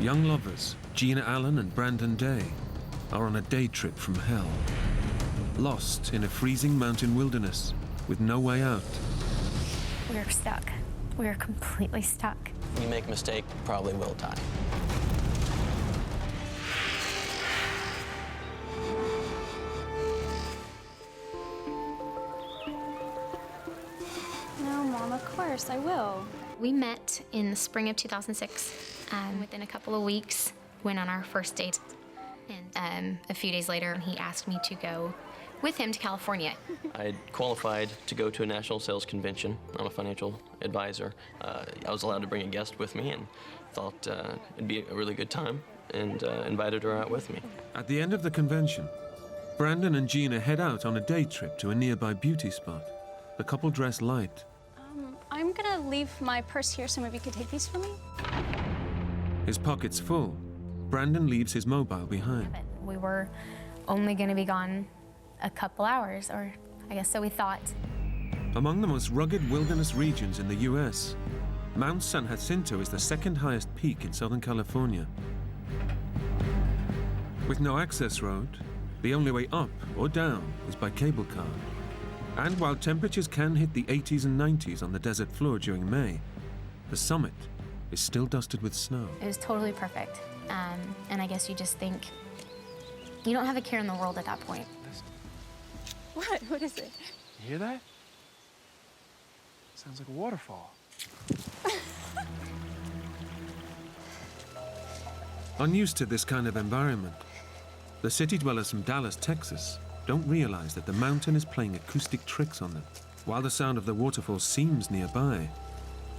Young lovers, Gina Allen and Brandon Day, are on a day trip from hell. Lost in a freezing mountain wilderness with no way out. We're stuck. We're completely stuck. If we make a mistake, we probably will die. No, Mom, of course, I will. We met in the spring of 2006. Within a couple of weeks, went on our first date. And a few days later, he asked me to go with him to California. I had qualified to go to a national sales convention. I'm a financial advisor. I was allowed to bring a guest with me and thought it'd be a really good time and invited her out with me. At the end of the convention, Brandon and Gina head out on a day trip to a nearby beauty spot. The couple dress light. I'm gonna leave my purse here so maybe you could take these for me. His pockets full, Brandon leaves his mobile behind. We were only going to be gone a couple hours, or I guess so we thought. Among the most rugged wilderness regions in the US, Mount San Jacinto is the second highest peak in Southern California. With no access road, the only way up or down is by cable car. And while temperatures can hit the 80s and 90s on the desert floor during May, the summit is still dusted with snow. It was totally perfect. And I guess you just think, you don't have a care in the world at that point. What? What is it? You hear that? Sounds like a waterfall. Unused to this kind of environment, the city dwellers from Dallas, Texas, don't realize that the mountain is playing acoustic tricks on them. While the sound of the waterfall seems nearby,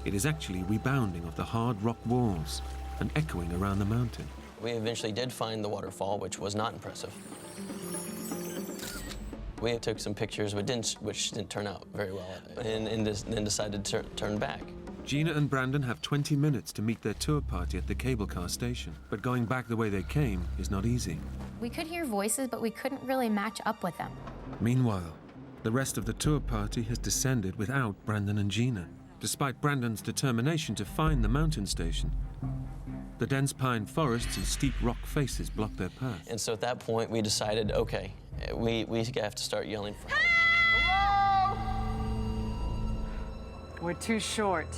it is actually rebounding off the hard rock walls and echoing around the mountain. We eventually did find the waterfall, which was not impressive. We took some pictures, which didn't turn out very well, and then decided to turn back. Gina and Brandon have 20 minutes to meet their tour party at the cable car station, but going back the way they came is not easy. We could hear voices, but we couldn't really match up with them. Meanwhile, the rest of the tour party has descended without Brandon and Gina. Despite Brandon's determination to find the mountain station, the dense pine forests and steep rock faces block their path. And so at that point, we decided, okay, we have to start yelling for help. Hello? We're too short.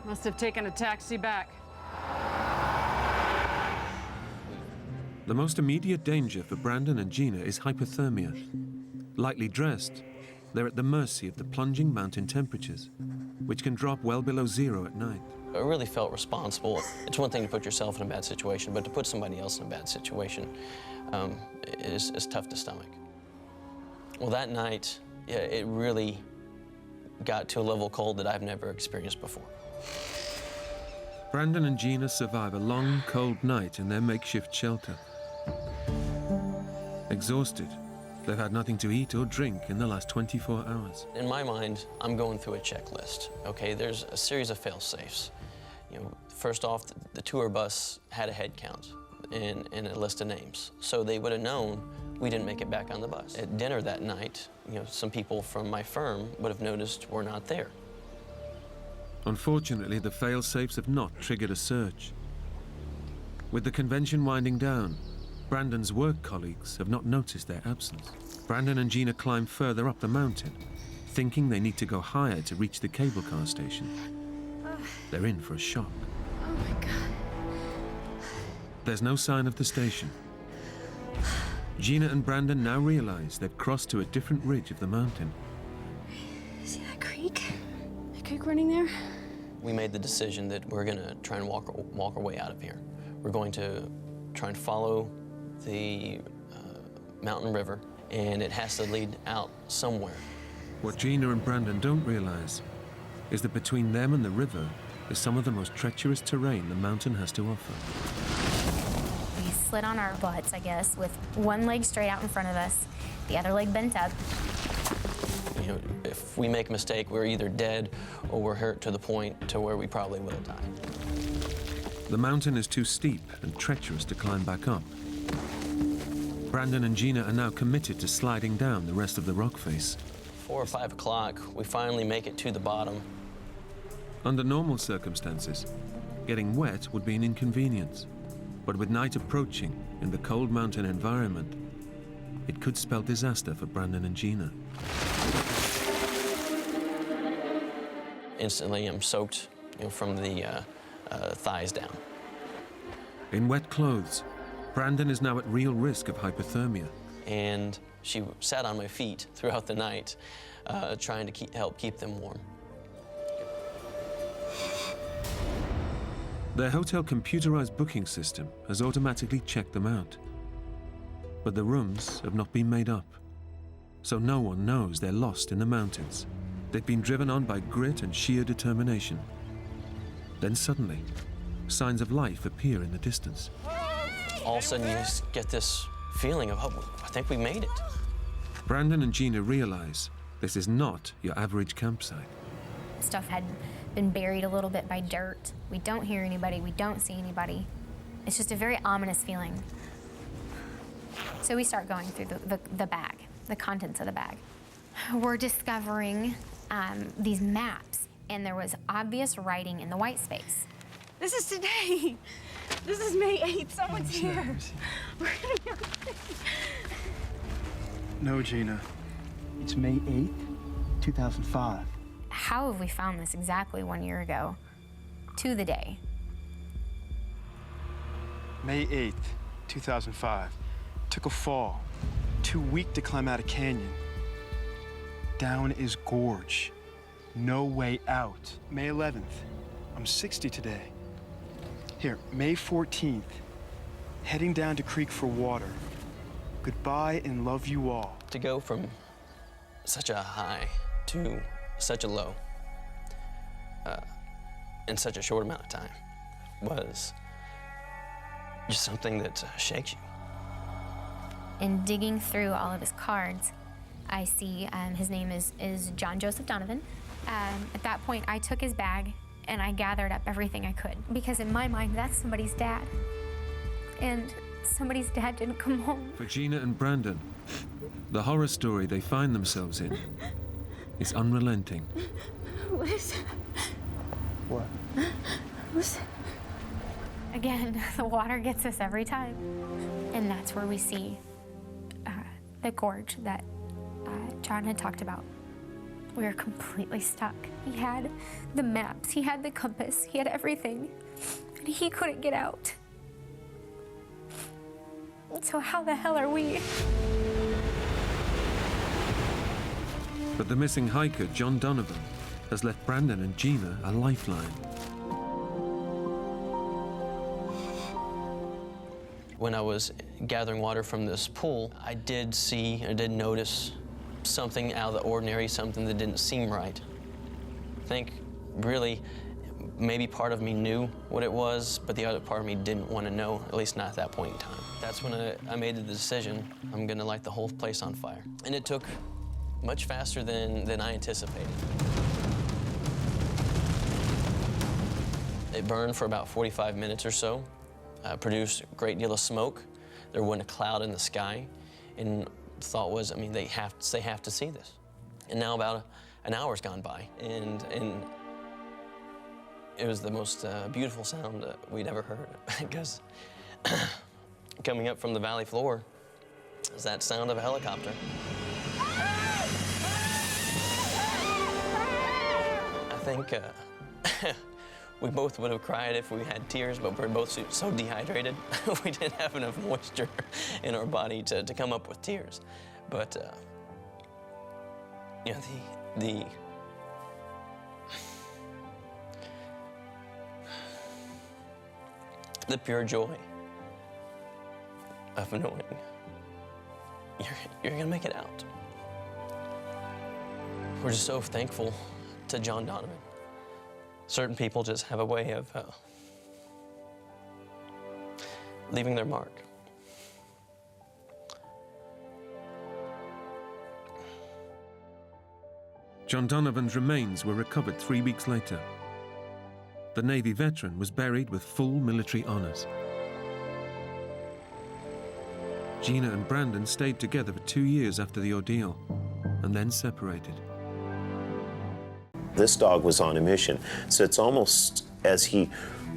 Must have taken a taxi back. The most immediate danger for Brandon and Gina is hypothermia. Lightly dressed, they're at the mercy of the plunging mountain temperatures, which can drop well below zero at night. I really felt responsible. It's one thing to put yourself in a bad situation, but to put somebody else in a bad situation is tough to stomach. Well, that night, yeah, it really got to a level cold that I've never experienced before. Brandon and Gina survive a long, cold night in their makeshift shelter. Exhausted, they've had nothing to eat or drink in the last 24 hours. In my mind, I'm going through a checklist, okay? There's a series of fail-safes. You know, first off, the tour bus had a head count and a list of names. So they would have known we didn't make it back on the bus. At dinner that night, you know, some people from my firm would have noticed we're not there. Unfortunately, the fail-safes have not triggered a search. With the convention winding down, Brandon's work colleagues have not noticed their absence. Brandon and Gina climb further up the mountain, thinking they need to go higher to reach the cable car station. They're in for a shock. Oh my God. There's no sign of the station. Gina and Brandon now realize they've crossed to a different ridge of the mountain. See that creek? The creek running there? We made the decision that we're gonna try and walk our way out of here. We're going to try and follow the mountain river, and it has to lead out somewhere. What Gina and Brandon don't realize is that between them and the river is some of the most treacherous terrain the mountain has to offer. We slid on our butts, I guess, with one leg straight out in front of us, the other leg bent up. You know, if we make a mistake, we're either dead or we're hurt to the point to where we probably will die. The mountain is too steep and treacherous to climb back up. Brandon and Gina are now committed to sliding down the rest of the rock face. 4 or 5 o'clock, we finally make it to the bottom. Under normal circumstances, Getting wet would be an inconvenience, but with night approaching in the cold mountain environment, it could spell disaster for Brandon and Gina. Instantly, I'm soaked, from the thighs down. In wet clothes, Brandon is now at real risk of hypothermia. And she sat on my feet throughout the night, trying to help keep them warm. Their hotel computerized booking system has automatically checked them out. But the rooms have not been made up, so no one knows they're lost in the mountains. They've been driven on by grit and sheer determination. Then suddenly, signs of life appear in the distance. All of a sudden, you just get this feeling of, oh, I think we made it. Brandon and Gina realize this is not your average campsite. Stuff had been buried a little bit by dirt. We don't hear anybody, we don't see anybody. It's just a very ominous feeling. So we start going through the bag, the contents of the bag. We're discovering these maps, and there was obvious writing in the white space. This is today. This is May 8th. Someone's here. We're gonna be okay. No, Gina. It's May 8th, 2005. How have we found this exactly 1 year ago, to the day? May 8th, 2005. Took a fall. Too weak to climb out a canyon. Down is gorge. No way out. May 11th. I'm 60 today. Here, May 14th. Heading down to creek for water. Goodbye and love you all. To go from such a high to such a low in such a short amount of time was just something that shakes you. In digging through all of his cards, I see his name is John Joseph Donovan. At that point, I took his bag and I gathered up everything I could, because in my mind, that's somebody's dad. And somebody's dad didn't come home. For Gina and Brandon, the horror story they find themselves in is unrelenting. What is it? What? What's it? Again, the water gets us every time. And that's where we see the gorge that John had talked about. We were completely stuck. He had the maps, he had the compass, he had everything, and he couldn't get out. So how the hell are we? But the missing hiker, John Donovan, has left Brandon and Gina a lifeline. When I was gathering water from this pool, I did notice something out of the ordinary, something that didn't seem right. I think really maybe part of me knew what it was, but the other part of me didn't want to know, at least not at that point in time. That's when I made the decision, I'm gonna light the whole place on fire. And it took much faster than I anticipated. It burned for about 45 minutes or so, produced a great deal of smoke. There wasn't a cloud in the sky, and the thought was, I mean, they have to see this. And now about an hour's gone by, and it was the most beautiful sound we'd ever heard, because coming up from the valley floor is that sound of a helicopter. I think we both would have cried if we had tears, but we're both so dehydrated, we didn't have enough moisture in our body to come up with tears. But, you know, the pure joy of knowing you're gonna make it out. We're just so thankful to John Donovan. Certain people just have a way of leaving their mark. John Donovan's remains were recovered 3 weeks later. The Navy veteran was buried with full military honors. Gina and Brandon stayed together for 2 years after the ordeal, and then separated. This dog was on a mission, so it's almost as he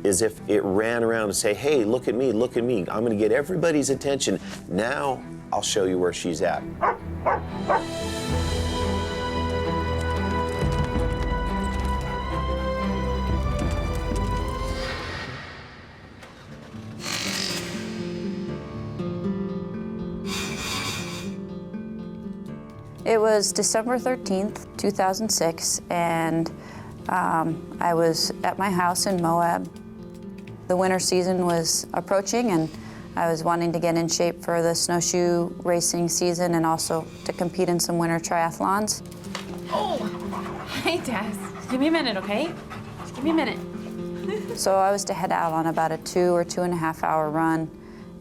as if it ran around to say, hey, look at me, look at me. I'm gonna get everybody's attention. Now I'll show you where she's at. It was December 13th, 2006, and I was at my house in Moab. The winter season was approaching, and I was wanting to get in shape for the snowshoe racing season and also to compete in some winter triathlons. Oh, hey, Taz. Give me a minute, okay? Just give me a minute. So I was to head out on about a 2 or 2.5 hour run,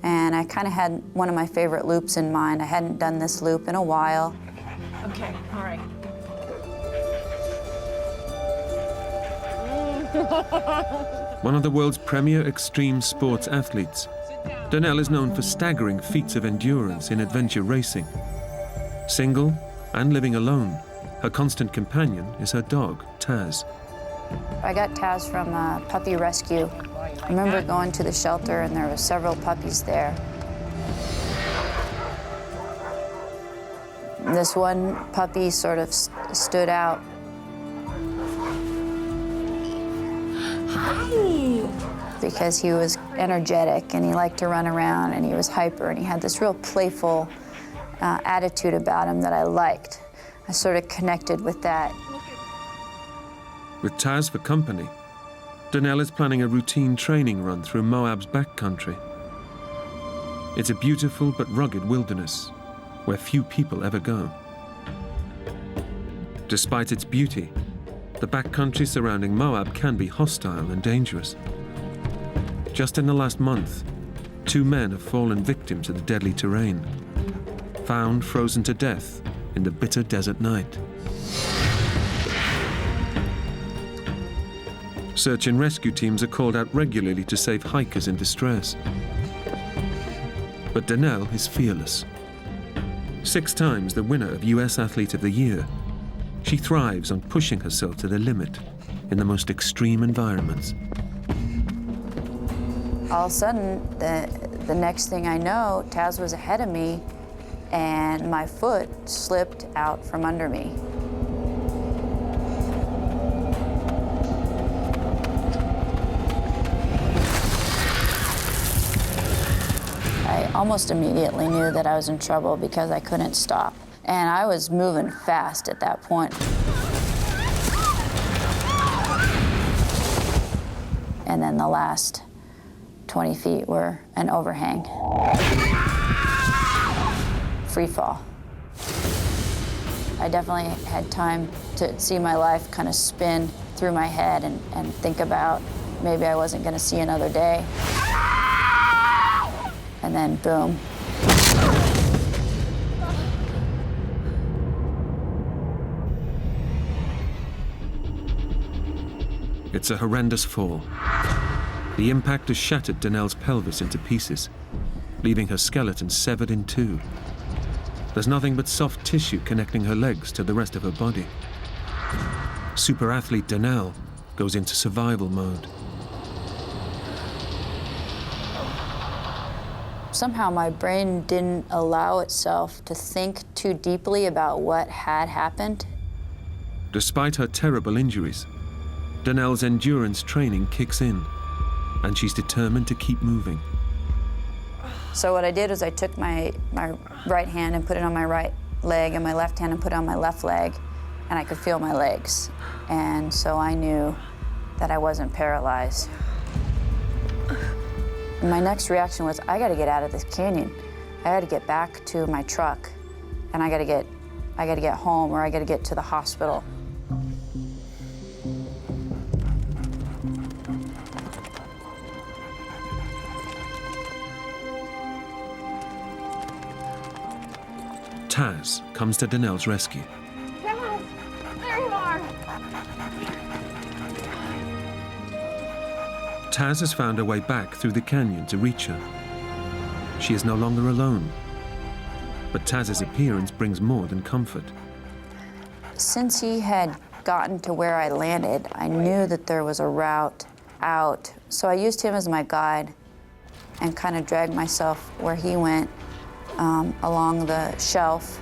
and I kind of had one of my favorite loops in mind. I hadn't done this loop in a while. Okay, all right. One of the world's premier extreme sports athletes, Donnell is known for staggering feats of endurance in adventure racing. Single and living alone, her constant companion is her dog, Taz. I got Taz from a puppy rescue. I remember going to the shelter and there were several puppies there. This one puppy sort of stood out. Hi. Because he was energetic and he liked to run around and he was hyper and he had this real playful attitude about him that I liked. I sort of connected with that. With Taz for company, Donnell is planning a routine training run through Moab's backcountry. It's a beautiful but rugged wilderness where few people ever go. Despite its beauty, the backcountry surrounding Moab can be hostile and dangerous. Just in the last month, 2 men have fallen victim to the deadly terrain, found frozen to death in the bitter desert night. Search and rescue teams are called out regularly to save hikers in distress. But Donnell is fearless. 6 times the winner of US Athlete of the Year, she thrives on pushing herself to the limit in the most extreme environments. All of a sudden, the next thing I know, Taz was ahead of me and my foot slipped out from under me. I almost immediately knew that I was in trouble because I couldn't stop. And I was moving fast at that point. And then the last 20 feet were an overhang. Free fall. I definitely had time to see my life kind of spin through my head and think about maybe I wasn't going to see another day. And then boom. It's a horrendous fall. The impact has shattered Donnell's pelvis into pieces, leaving her skeleton severed in 2. There's nothing but soft tissue connecting her legs to the rest of her body. Super athlete Donnell goes into survival mode. Somehow my brain didn't allow itself to think too deeply about what had happened. Despite her terrible injuries, Donnell's endurance training kicks in, and she's determined to keep moving. So what I did was I took my right hand and put it on my right leg and my left hand and put it on my left leg, and I could feel my legs. And so I knew that I wasn't paralyzed. And my next reaction was, I gotta get out of this canyon. I gotta get back to my truck, and I gotta get home, or I gotta get to the hospital. Taz comes to Donnell's rescue. Taz, there you are. Taz has found her way back through the canyon to reach her. She is no longer alone, but Taz's appearance brings more than comfort. Since he had gotten to where I landed, I knew that there was a route out. So I used him as my guide and kind of dragged myself where he went along the shelf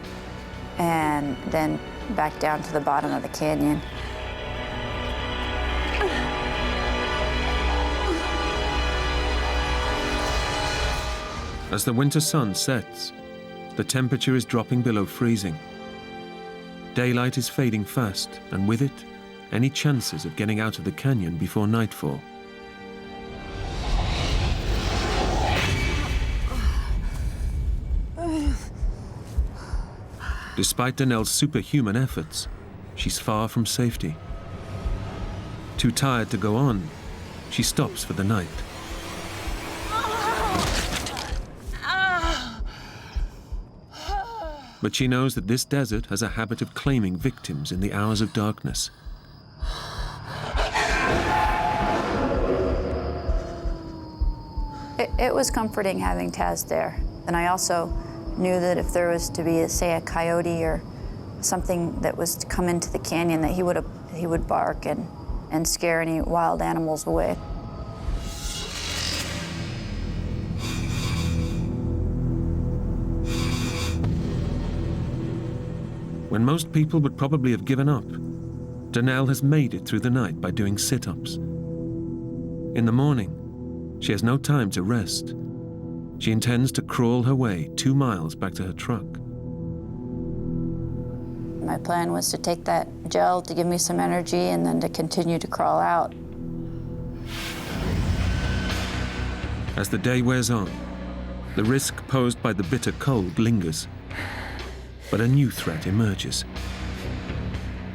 and then back down to the bottom of the canyon. As the winter sun sets, the temperature is dropping below freezing. Daylight is fading fast, and with it, any chances of getting out of the canyon before nightfall. Despite Danelle's superhuman efforts, she's far from safety. Too tired to go on, she stops for the night. But she knows that this desert has a habit of claiming victims in the hours of darkness. It was comforting having Taz there. And I also knew that if there was to be, say, a coyote or something that was to come into the canyon, that he would bark and scare any wild animals away. When most people would probably have given up, Danelle has made it through the night by doing sit-ups. In the morning, she has no time to rest. She intends to crawl her way 2 miles back to her truck. My plan was to take that gel to give me some energy and then to continue to crawl out. As the day wears on, the risk posed by the bitter cold lingers. But a new threat emerges.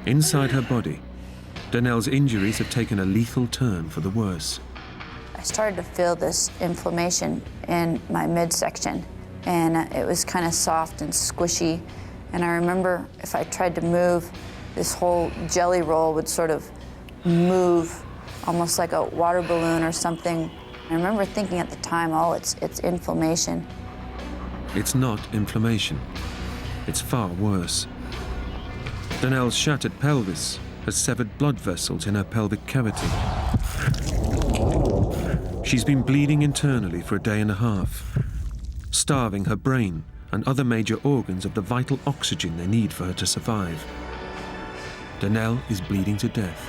Inside her body, Danelle's injuries have taken a lethal turn for the worse. I started to feel this inflammation in my midsection, and it was kind of soft and squishy. And I remember if I tried to move, this whole jelly roll would sort of move, almost like a water balloon or something. I remember thinking at the time, oh, it's inflammation. It's not inflammation. It's far worse. Danelle's shattered pelvis has severed blood vessels in her pelvic cavity. She's been bleeding internally for a day and a half, starving her brain and other major organs of the vital oxygen they need for her to survive. Danelle is bleeding to death.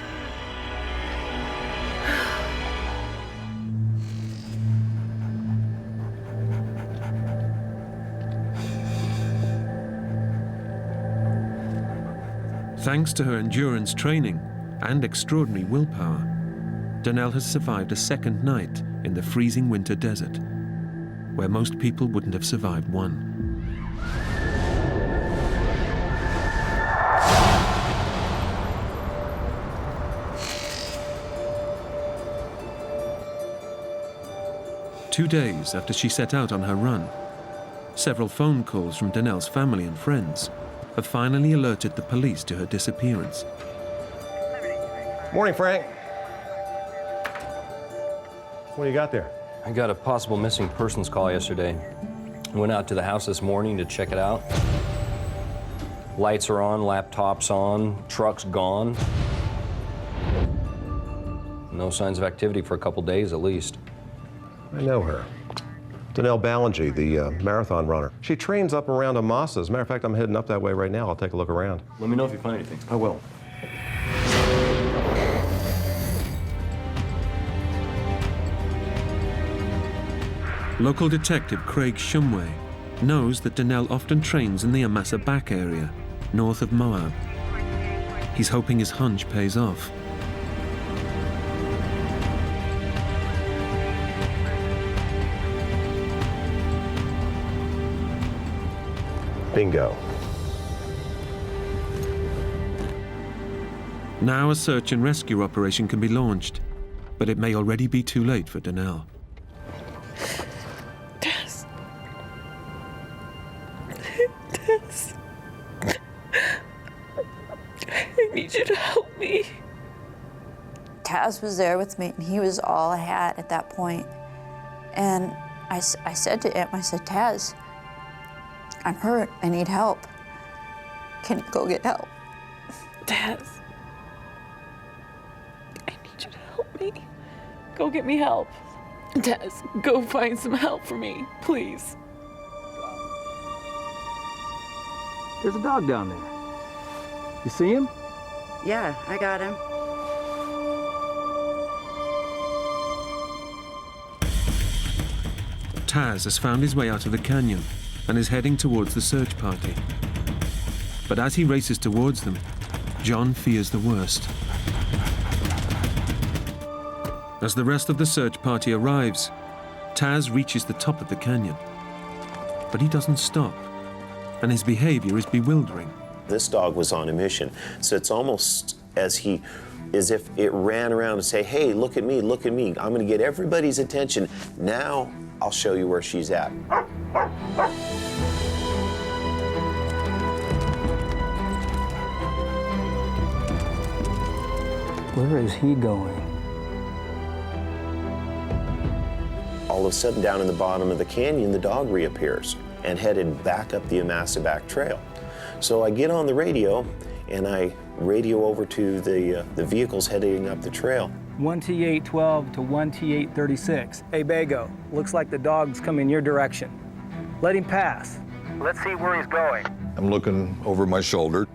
Thanks to her endurance training and extraordinary willpower, Danelle has survived a second night in the freezing winter desert, where most people wouldn't have survived one. Two days after she set out on her run, several phone calls from Danelle's family and friends have finally alerted the police to her disappearance. Morning, Frank. What do you got there? I got a possible missing persons call yesterday. I went out to the house this morning to check it out. Lights are on, laptops on, truck's gone. No signs of activity for a couple days at least. I know her. Danelle Ballinger, the marathon runner. She trains up around Amasa. As a matter of fact, I'm heading up that way right now. I'll take a look around. Let me know if you find anything. I will. Local detective Craig Shumway knows that Danelle often trains in the Amasa back area, north of Moab. He's hoping his hunch pays off. Bingo. Now a search and rescue operation can be launched, but it may already be too late for Danelle. Taz. I need you to help me. Taz was there with me, and he was all I had at that point. And I said to him, I said, Taz, I'm hurt, I need help. Can you go get help? Taz, I need you to help me. Go get me help. Taz, go find some help for me, please. There's a dog down there. You see him? Yeah, I got him. Taz has found his way out of the canyon and is heading towards the search party. But as he races towards them, John fears the worst. As the rest of the search party arrives, Taz reaches the top of the canyon. But he doesn't stop, and his behavior is bewildering. This dog was on a mission, so it's almost as if it ran around and say, hey, look at me, I'm gonna get everybody's attention. Now I'll show you where she's at. Where is he going? All of a sudden, down in the bottom of the canyon, the dog reappears and headed back up the Amasaback Trail. So I get on the radio and I radio over to the vehicles heading up the trail. 1T812 to 1T836. Hey, Bago, looks like the dog's coming your direction. Let him pass. Let's see where he's going. I'm looking over my shoulder,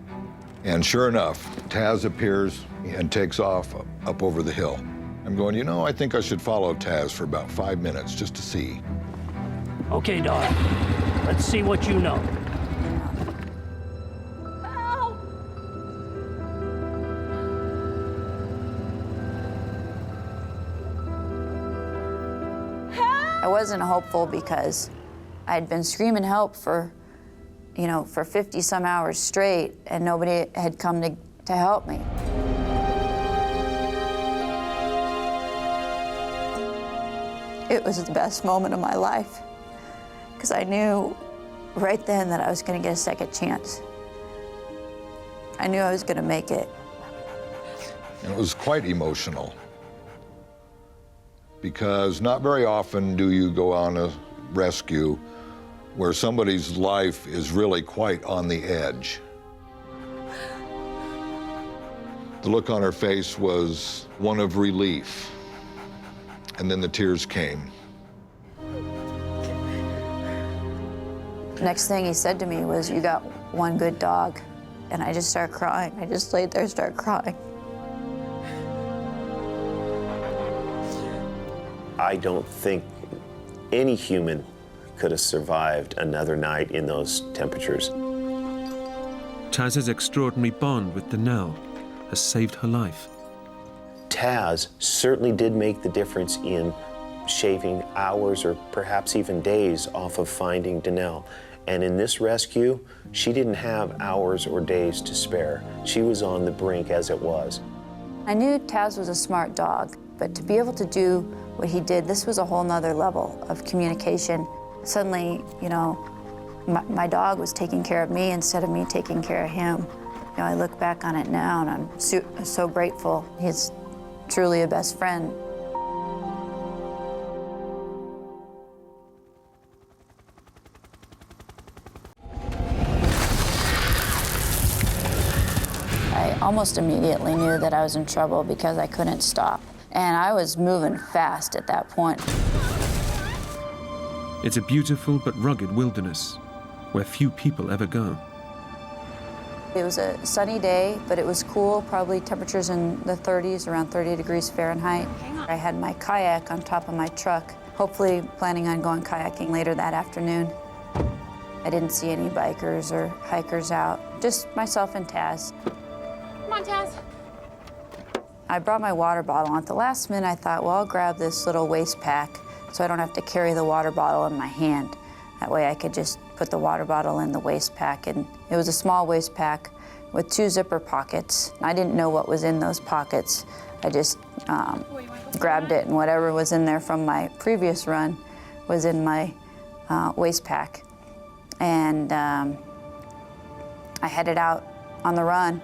and sure enough, Taz appears and takes off up over the hill. I'm going, you know, I think I should follow Taz for about 5 minutes just to see. Okay, dog. Let's see what you know. I wasn't hopeful because I'd been screaming help for 50 some hours straight, and nobody had come to help me. It was the best moment of my life because I knew right then that I was going to get a second chance. I knew I was going to make it. And it was quite emotional because not very often do you go on a rescue where somebody's life is really quite on the edge. The look on her face was one of relief, and then the tears came. Next thing he said to me was, "You got one good dog." And I just started crying. I just laid there and started crying. I don't think any human could have survived another night in those temperatures. Taz's extraordinary bond with Danelle has saved her life. Taz certainly did make the difference in shaving hours or perhaps even days off of finding Danelle. And in this rescue, she didn't have hours or days to spare. She was on the brink as it was. I knew Taz was a smart dog, but to be able to do what he did, this was a whole nother level of communication. Suddenly, my dog was taking care of me instead of me taking care of him. I look back on it now and I'm so grateful. He's truly a best friend. I almost immediately knew that I was in trouble because I couldn't stop. And I was moving fast at that point. It's a beautiful but rugged wilderness where few people ever go. It was a sunny day, but it was cool, probably temperatures in the 30s, around 30 degrees Fahrenheit. I had my kayak on top of my truck, hopefully planning on going kayaking later that afternoon. I didn't see any bikers or hikers out, just myself and Taz. Come on, Taz. I brought my water bottle. At the last minute, I thought, well, I'll grab this little waist pack so I don't have to carry the water bottle in my hand. That way I could just put the water bottle in the waist pack. And it was a small waist pack with 2 zipper pockets. I didn't know what was in those pockets. I just grabbed it, and whatever was in there from my previous run was in my waist pack. And I headed out on the run.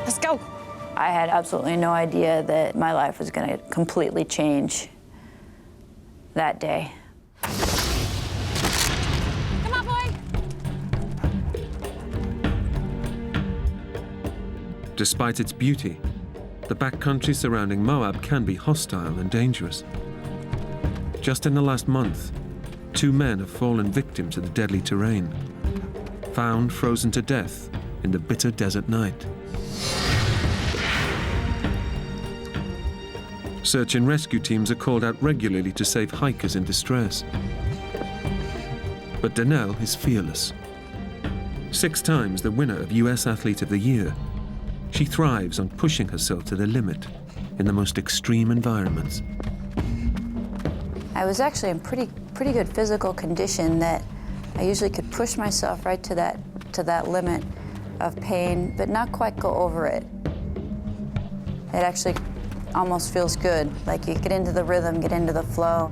Let's go. I had absolutely no idea that my life was going to completely change that day. Come on, boy. Despite its beauty, the backcountry surrounding Moab can be hostile and dangerous. Just in the last month, 2 men have fallen victim to the deadly terrain, found frozen to death in the bitter desert night. Search and rescue teams are called out regularly to save hikers in distress. But Danelle is fearless. 6 times the winner of US Athlete of the Year, she thrives on pushing herself to the limit in the most extreme environments. I was actually in pretty good physical condition that I usually could push myself right to that limit of pain, but not quite go over it. It actually almost feels good, like you get into the rhythm, get into the flow.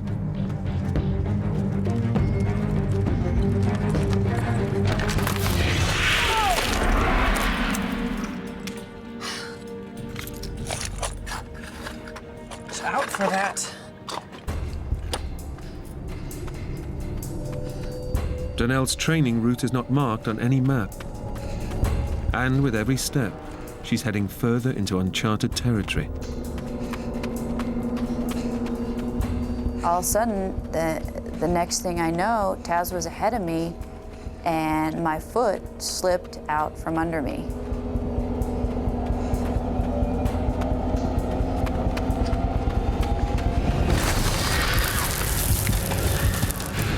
Out for that. Danelle's training route is not marked on any map. And with every step, she's heading further into uncharted territory. All of a sudden, the next thing I know, Taz was ahead of me, and my foot slipped out from under me.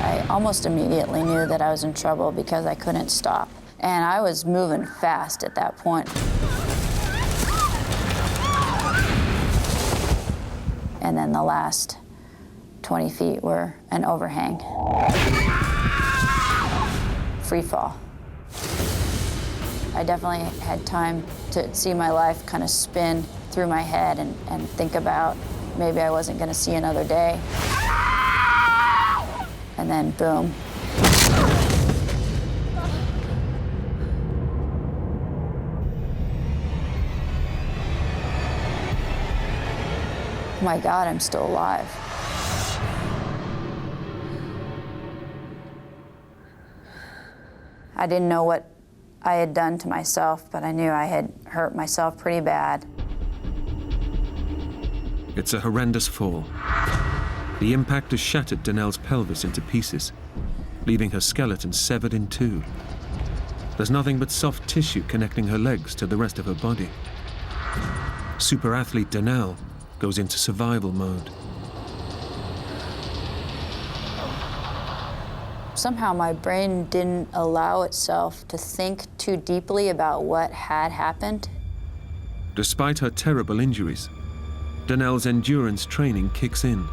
I almost immediately knew that I was in trouble because I couldn't stop. And I was moving fast at that point. And then the last 20 feet were an overhang. Free fall. I definitely had time to see my life kind of spin through my head and think about maybe I wasn't going to see another day. And then boom. Oh my God, I'm still alive. I didn't know what I had done to myself, but I knew I had hurt myself pretty bad. It's a horrendous fall. The impact has shattered Danelle's pelvis into pieces, leaving her skeleton severed in 2. There's nothing but soft tissue connecting her legs to the rest of her body. Super athlete Danelle goes into survival mode. Somehow my brain didn't allow itself to think too deeply about what had happened. Despite her terrible injuries, Danelle's endurance training kicks in,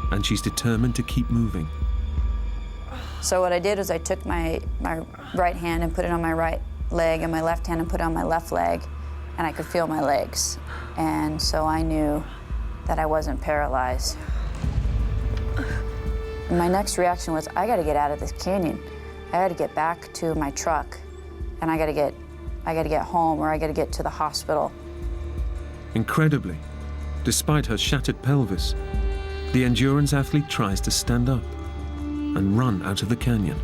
and she's determined to keep moving. So what I did was I took my right hand and put it on my right leg, and my left hand and put it on my left leg, and I could feel my legs. And so I knew that I wasn't paralyzed. And my next reaction was, I gotta get out of this canyon. I gotta get back to my truck, and I gotta get home, or I gotta get to the hospital. Incredibly, despite her shattered pelvis, the endurance athlete tries to stand up and run out of the canyon.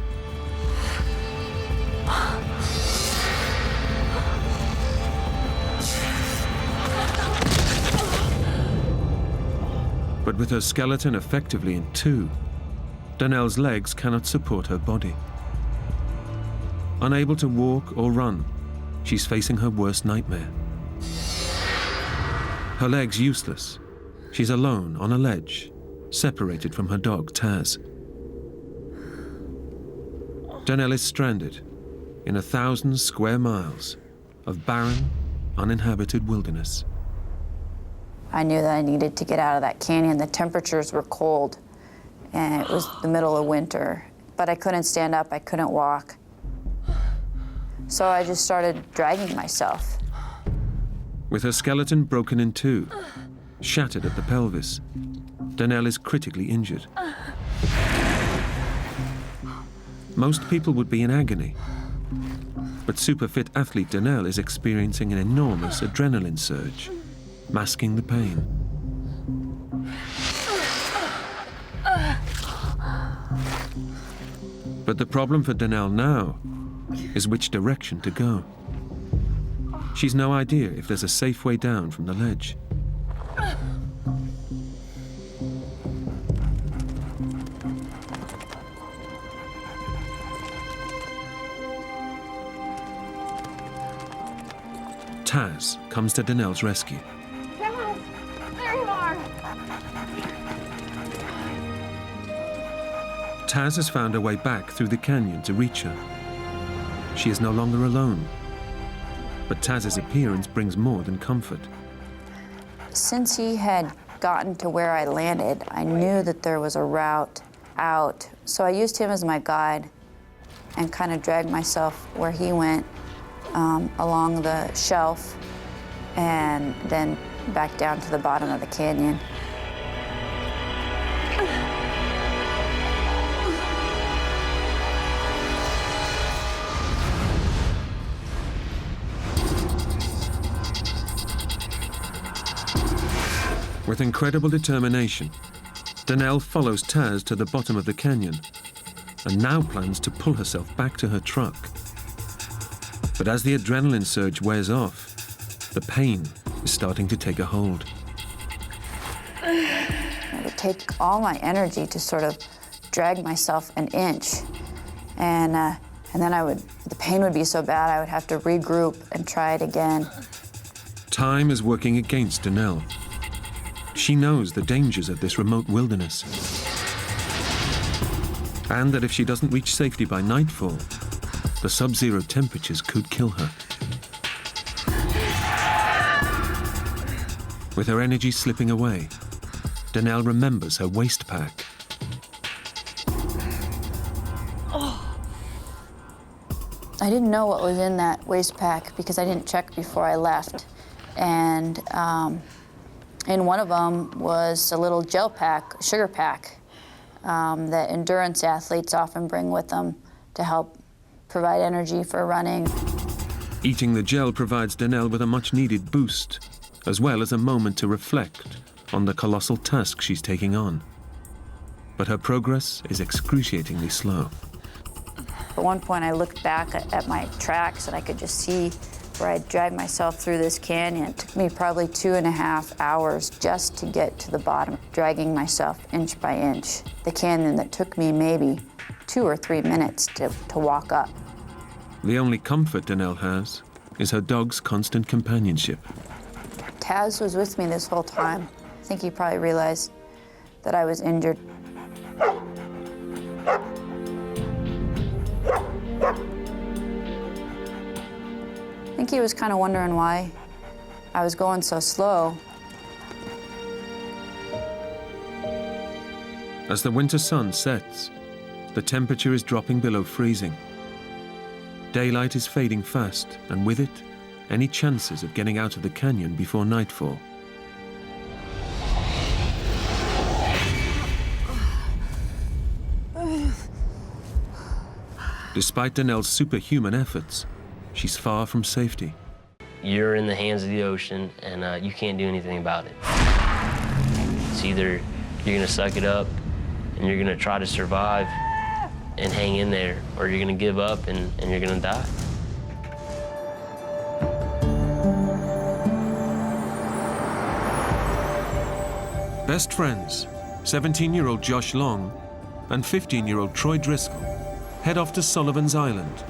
But with her skeleton effectively in 2, Danelle's legs cannot support her body. Unable to walk or run, she's facing her worst nightmare. Her legs useless, she's alone on a ledge, separated from her dog, Taz. Danelle is stranded in 1,000 square miles of barren, uninhabited wilderness. I knew that I needed to get out of that canyon. The temperatures were cold, and it was the middle of winter. But I couldn't stand up, I couldn't walk. So I just started dragging myself. With her skeleton broken in 2, shattered at the pelvis, Danelle is critically injured. Most people would be in agony, but super fit athlete Danelle is experiencing an enormous adrenaline surge, masking the pain. But the problem for Danelle now is which direction to go. She's no idea if there's a safe way down from the ledge. Taz comes to Danelle's rescue. Come on. There you are. Taz has found her way back through the canyon to reach her. She is no longer alone. But Taz's appearance brings more than comfort. Since he had gotten to where I landed, I knew that there was a route out. So I used him as my guide and kind of dragged myself where he went, along the shelf and then back down to the bottom of the canyon. With incredible determination, Danelle follows Taz to the bottom of the canyon and now plans to pull herself back to her truck. But as the adrenaline surge wears off, the pain is starting to take a hold. It would take all my energy to sort of drag myself an inch. And then the pain would be so bad I would have to regroup and try it again. Time is working against Danelle. She knows the dangers of this remote wilderness, and that if she doesn't reach safety by nightfall, the sub-zero temperatures could kill her. With her energy slipping away, Danelle remembers her waist pack. I didn't know what was in that waist pack because I didn't check before I left. And in one of them was a little gel pack, sugar pack, that endurance athletes often bring with them to help provide energy for running. Eating the gel provides Danelle with a much-needed boost, as well as a moment to reflect on the colossal task she's taking on. But her progress is excruciatingly slow. At one point, I looked back at my tracks, and I could just see where I dragged myself through this canyon. It took me probably 2.5 hours just to get to the bottom, dragging myself inch by inch. The canyon that took me maybe 2 or 3 minutes to walk up. The only comfort Danelle has is her dog's constant companionship. Taz was with me this whole time. I think he probably realized that I was injured. I think he was kind of wondering why I was going so slow. As the winter sun sets, the temperature is dropping below freezing. Daylight is fading fast, and with it, any chances of getting out of the canyon before nightfall. Despite Danelle's superhuman efforts, she's far from safety. You're in the hands of the ocean, and you can't do anything about it. It's either you're gonna suck it up, and you're gonna try to survive and hang in there, or you're gonna give up and you're gonna die. Best friends, 17-year-old Josh Long and 15-year-old Troy Driscoll, head off to Sullivan's Island,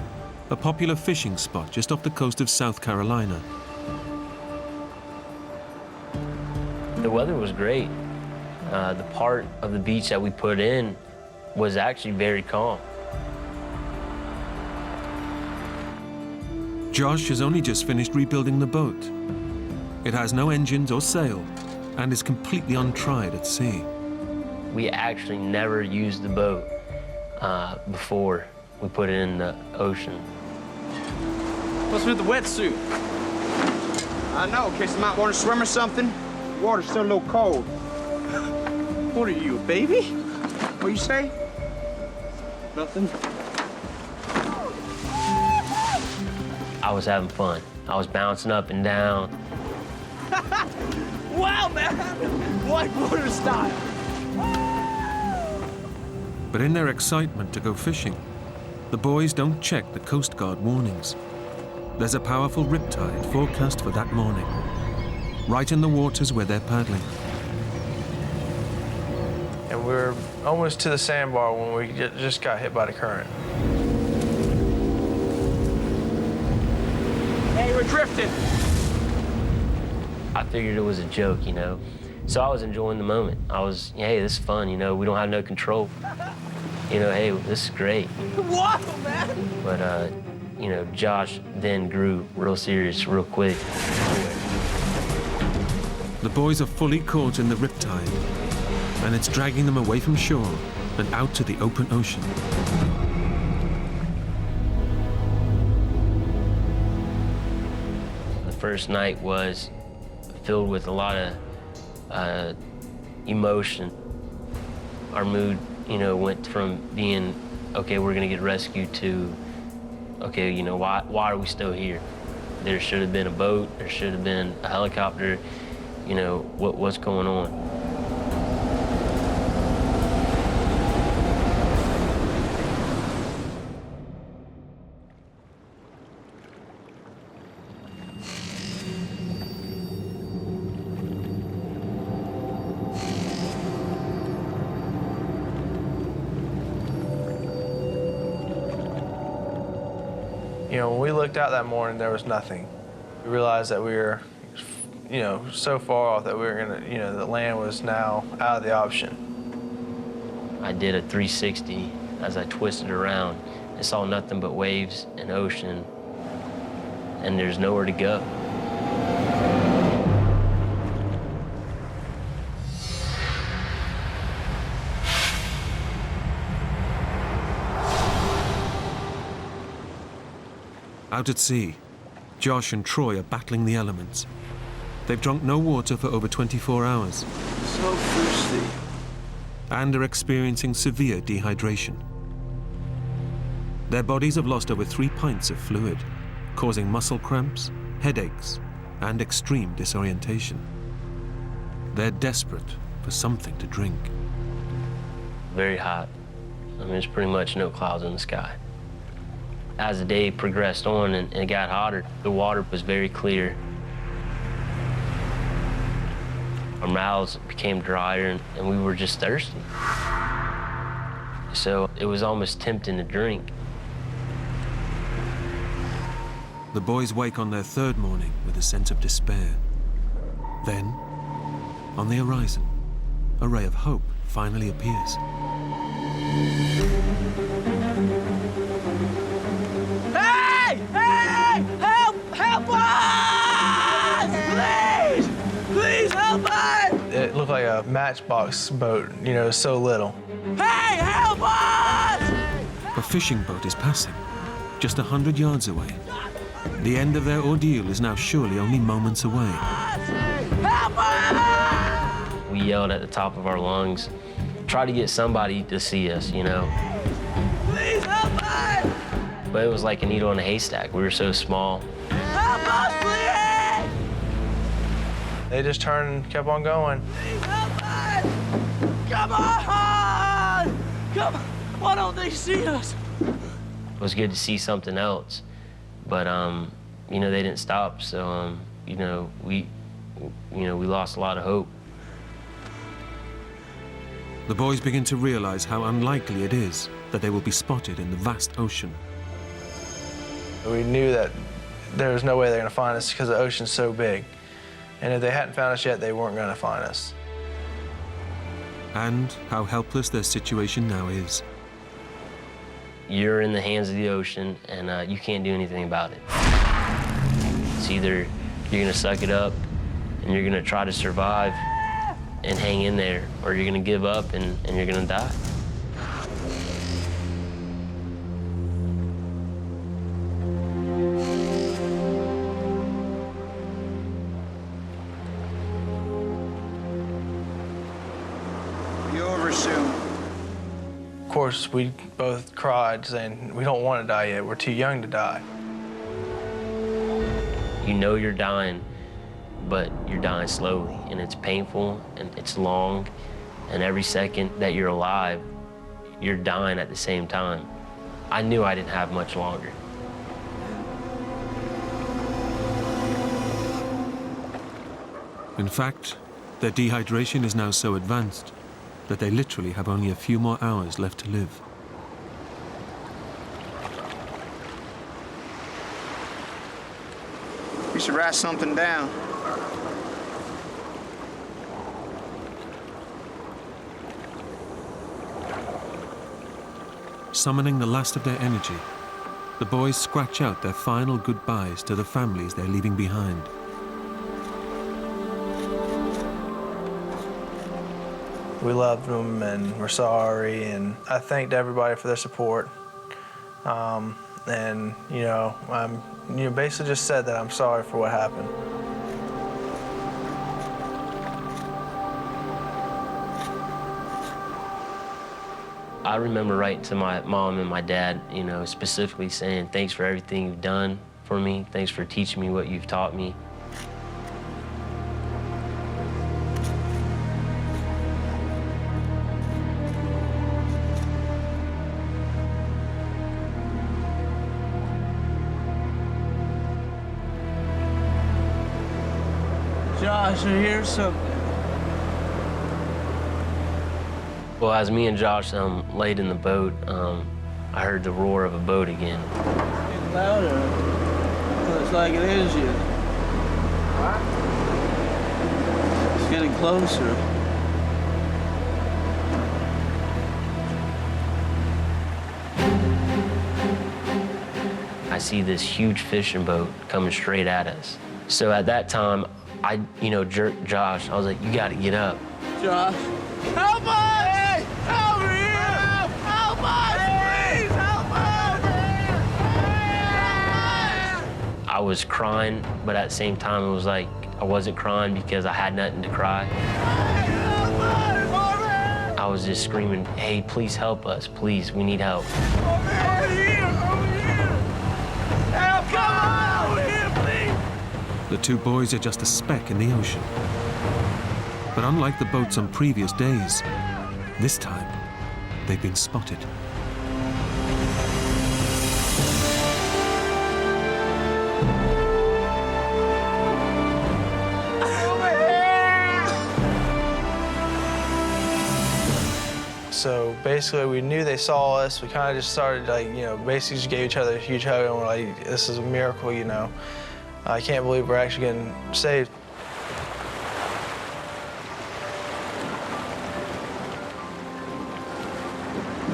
a popular fishing spot just off the coast of South Carolina. The weather was great. The part of the beach that we put in was actually very calm. Josh has only just finished rebuilding the boat. It has no engines or sail and is completely untried at sea. We actually never used the boat before we put it in the ocean. What's with the wetsuit? I know, in case you might want to swim or something. The water's still a little cold. What are you, a baby? What you say? Nothing. I was having fun. I was bouncing up and down. Wow, man! Whitewater style. But in their excitement to go fishing, the boys don't check the Coast Guard warnings. there's a powerful riptide forecast for that morning, right in the waters where they're paddling. And we were almost to the sandbar when we just got hit by the current. Hey, we're drifting. I figured it was a joke, you know. So I was enjoying the moment. I was, hey, this is fun, you know, we don't have no control. You know, hey, this is great. Waffle, man! But, you know, Josh then grew real serious real quick. The boys are fully caught in the riptide, and it's dragging them away from shore and out to the open ocean. The first night was filled with a lot of emotion. Our mood, you know, went from being, okay, we're gonna get rescued to, okay, you know, why are we still here? There should have been a boat, there should have been a helicopter, you know, what's going on? You know, when we looked out that morning, there was nothing. We realized that we were, you know, so far off that we were gonna, you know, the land was now out of the option. I did a 360 as I twisted around. I saw nothing but waves and ocean, and there's nowhere to go. Out at sea, Josh and Troy are battling the elements. They've drunk no water for over 24 hours. So thirsty. And are experiencing severe dehydration. Their bodies have lost over 3 pints of fluid, causing muscle cramps, headaches, and extreme disorientation. They're desperate for something to drink. Very hot. I mean, there's pretty much no clouds in the sky. As the day progressed on and it got hotter, the water was very clear. Our mouths became drier and we were just thirsty. So it was almost tempting to drink. The boys wake on their third morning with a sense of despair. Then, on the horizon, a ray of hope finally appears. Hey! Hey! Help! Help us! Please! Please help us! It looked like a matchbox boat, you know, so little. Hey! Help us! A fishing boat is passing, just 100 yards away. The end of their ordeal is now surely only moments away. Help us! We yelled at the top of our lungs, tried to get somebody to see us, you know. Please help us! But it was like a needle in a haystack. We were so small. Help us, please! They just turned and kept on going. Please help us! Come on! Come on! Why don't they see us? It was good to see something else, but you know, they didn't stop. So you know, we lost a lot of hope. The boys begin to realize how unlikely it is that they will be spotted in the vast ocean. We knew that there was no way they're going to find us because the ocean's so big. And if they hadn't found us yet, they weren't going to find us. And how helpless their situation now is. You're in the hands of the ocean, and you can't do anything about it. It's either you're going to suck it up, and you're going to try to survive and hang in there, or you're going to give up and you're going to die. Of course, we both cried, saying, we don't want to die yet. We're too young to die. You know you're dying, but you're dying slowly, and it's painful, and it's long, and every second that you're alive, you're dying at the same time. I knew I didn't have much longer. In fact, their dehydration is now so advanced that they literally have only a few more hours left to live. We should write something down. Summoning the last of their energy, the boys scratch out their final goodbyes to the families they're leaving behind. We loved them and we're sorry, and I thanked everybody for their support. And basically just said that I'm sorry for what happened. I remember writing to my mom and my dad, specifically saying, thanks for everything you've done for me. Thanks for teaching me what you've taught me. Josh, I hear something. Well, as me and Josh laid in the boat, I heard the roar of a boat again. It's getting louder. Looks like it is you. It's getting closer. I see this huge fishing boat coming straight at us. So at that time, I jerked Josh. I was like, you gotta get up. Josh, help us! Hey, help me! Help us! Please, help us! I was crying, but at the same time, it was like I wasn't crying because I had nothing to cry. I was just screaming, hey, please help us. Please, we need help. Over here! Help! Come on! Over here, please! The two boys are just a speck in the ocean. But unlike the boats on previous days, this time they've been spotted. So basically, we knew they saw us. We kind of just started, basically just gave each other a huge hug, and we're like, this is a miracle, I can't believe we're actually getting saved.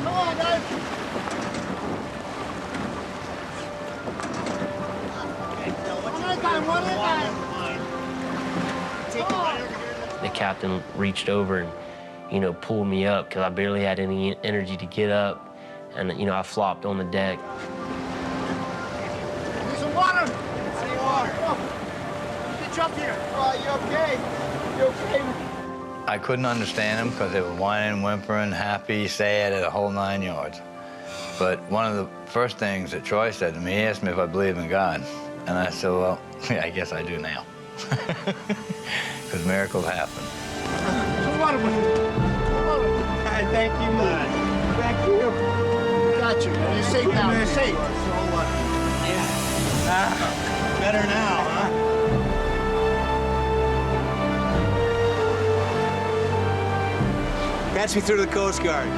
Come on, guys! One at a time. The captain reached over and, pulled me up because I barely had any energy to get up. And, I flopped on the deck. Need some water! Get you up here. You okay? You okay? I couldn't understand them because they were whining, whimpering, happy, sad, the whole 9 yards. But one of the first things that Troy said to me, he asked me if I believe in God. And I said, well, yeah, I guess I do now. Because miracles happen. Some water, thank you, man. Thank you. Got you, man. You're safe now. You're safe. You are so lucky. Yeah. Better now, huh? Catch me through the Coast Guard.